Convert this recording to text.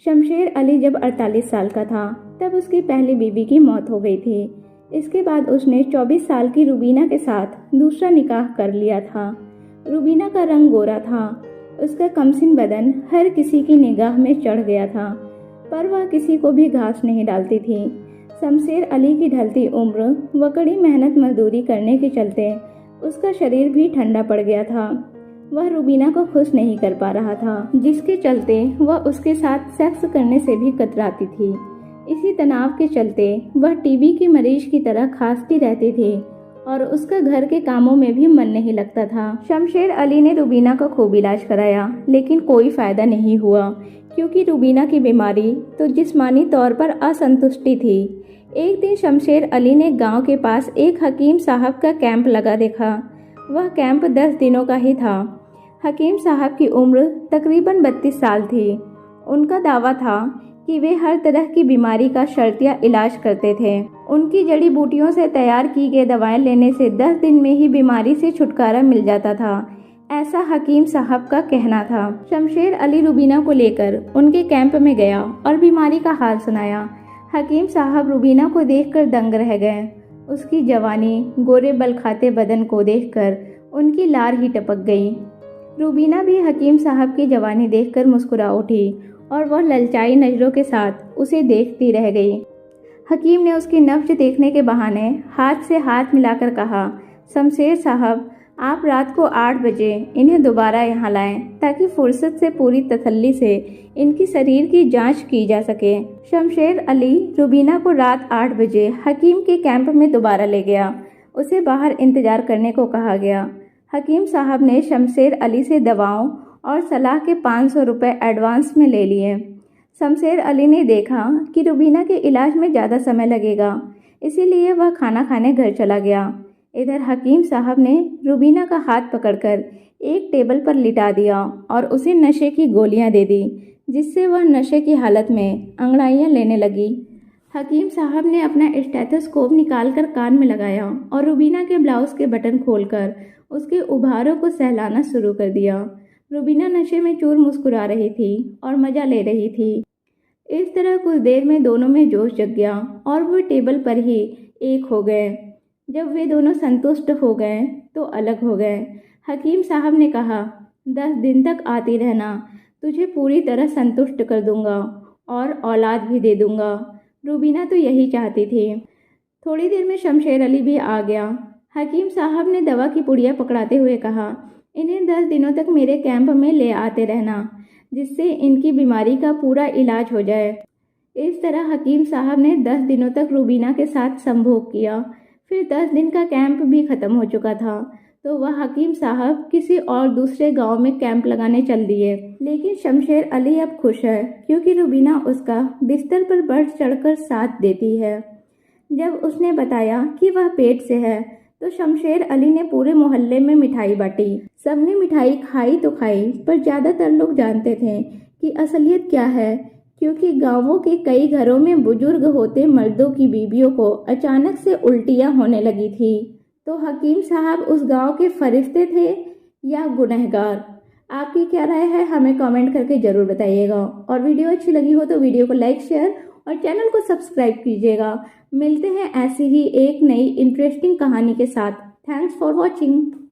शमशेर अली जब 48 साल का था तब उसकी पहली बीवी की मौत हो गई थी। इसके बाद उसने 24 साल की रुबीना के साथ दूसरा निकाह कर लिया था। रुबीना का रंग गोरा था। उसका कमसिन बदन हर किसी की निगाह में चढ़ गया था, पर वह किसी को भी घास नहीं डालती थी। शमशेर अली की ढलती उम्र व कड़ी मेहनत मजदूरी करने के चलते उसका शरीर भी ठंडा पड़ गया था। वह रुबीना को खुश नहीं कर पा रहा था, जिसके चलते वह उसके साथ सेक्स करने से भी कतराती थी। इसी तनाव के चलते वह टीबी की मरीज की तरह खांसती रहती थी और उसका घर के कामों में भी मन नहीं लगता था। शमशेर अली ने रुबीना का खूब इलाज कराया, लेकिन कोई फायदा नहीं हुआ, क्योंकि रुबीना की बीमारी तो जिस्मानी तौर पर असंतुष्टि थी। एक दिन शमशेर अली ने गांव के पास एक हकीम साहब का कैंप लगा देखा। वह कैंप 10 दिनों का ही था। हकीम साहब की उम्र तकरीबन 32 साल थी। उनका दावा था कि वे हर तरह की बीमारी का शर्तिया इलाज करते थे। उनकी जड़ी बूटियों से तैयार की गई दवाएं लेने से 10 दिन में ही बीमारी से छुटकारा मिल जाता था, ऐसा हकीम साहब का कहना था। शमशेर अली रुबीना को लेकर उनके कैंप में गया और बीमारी का हाल सुनाया। हकीम साहब रुबीना को देखकर दंग रह गए। उसकी जवानी, गोरे बल खाते बदन को देखकर उनकी लार ही टपक गई। रुबीना भी हकीम साहब की जवानी देखकर मुस्कुरा उठी और वह ललचाई नजरों के साथ उसे देखती रह गई। हकीम ने उसकी नब्ज देखने के बहाने हाथ से हाथ मिलाकर कहा, शमशेर साहब, आप रात को 8 बजे इन्हें दोबारा यहाँ लाएं, ताकि फुर्सत से पूरी तसल्ली से इनकी शरीर की जांच की जा सके। शमशेर अली रुबीना को रात 8 बजे हकीम के कैंप में दोबारा ले गया। उसे बाहर इंतजार करने को कहा गया। हकीम साहब ने शमशेर अली से दवाओं और सलाह के 500 रुपये एडवांस में ले लिए। शमशेर अली ने देखा कि रुबीना के इलाज में ज़्यादा समय लगेगा, इसीलिए वह खाना खाने घर चला गया। इधर हकीम साहब ने रुबीना का हाथ पकड़कर एक टेबल पर लिटा दिया और उसे नशे की गोलियां दे दी, जिससे वह नशे की हालत में अंगड़ाइयां लेने लगी। हकीम साहब ने अपना स्टेथोस्कोप निकालकर कान में लगाया और रुबीना के ब्लाउज के बटन खोलकर उसके उभारों को सहलाना शुरू कर दिया। रुबीना नशे में चूर मुस्कुरा रही थी और मजा ले रही थी। इस तरह कुछ देर में दोनों में जोश जग गया और वो टेबल पर ही एक हो गए। जब वे दोनों संतुष्ट हो गए तो अलग हो गए। हकीम साहब ने कहा, 10 दिन तक आती रहना, तुझे पूरी तरह संतुष्ट कर दूंगा और औलाद भी दे दूंगा। रुबीना तो यही चाहती थी। थोड़ी देर में शमशेर अली भी आ गया। हकीम साहब ने दवा की पुड़िया पकड़ाते हुए कहा, इन्हें 10 दिनों तक मेरे कैंप में ले आते रहना, जिससे इनकी बीमारी का पूरा इलाज हो जाए। इस तरह हकीम साहब ने 10 दिनों तक रुबीना के साथ संभोग किया। फिर 10 दिन का कैंप भी खत्म हो चुका था, तो वह हकीम साहब किसी और दूसरे गांव में कैंप लगाने चल दिए। लेकिन शमशेर अली अब खुश है, क्योंकि रुबीना उसका बिस्तर पर बढ़ चढ़कर साथ देती है। जब उसने बताया कि वह पेट से है, तो शमशेर अली ने पूरे मोहल्ले में मिठाई बांटी। सबने मिठाई खाई तो खाई, पर ज़्यादातर लोग जानते थे कि असलियत क्या है, क्योंकि गांवों के कई घरों में बुजुर्ग होते मर्दों की बीवियों को अचानक से उल्टियां होने लगी थी। तो हकीम साहब उस गांव के फरिश्ते थे या गुनहगार? आपकी क्या राय है, हमें कमेंट करके ज़रूर बताइएगा। और वीडियो अच्छी लगी हो तो वीडियो को लाइक, शेयर और चैनल को सब्सक्राइब कीजिएगा। मिलते हैं ऐसी ही एक नई इंटरेस्टिंग कहानी के साथ। Thanks for watching.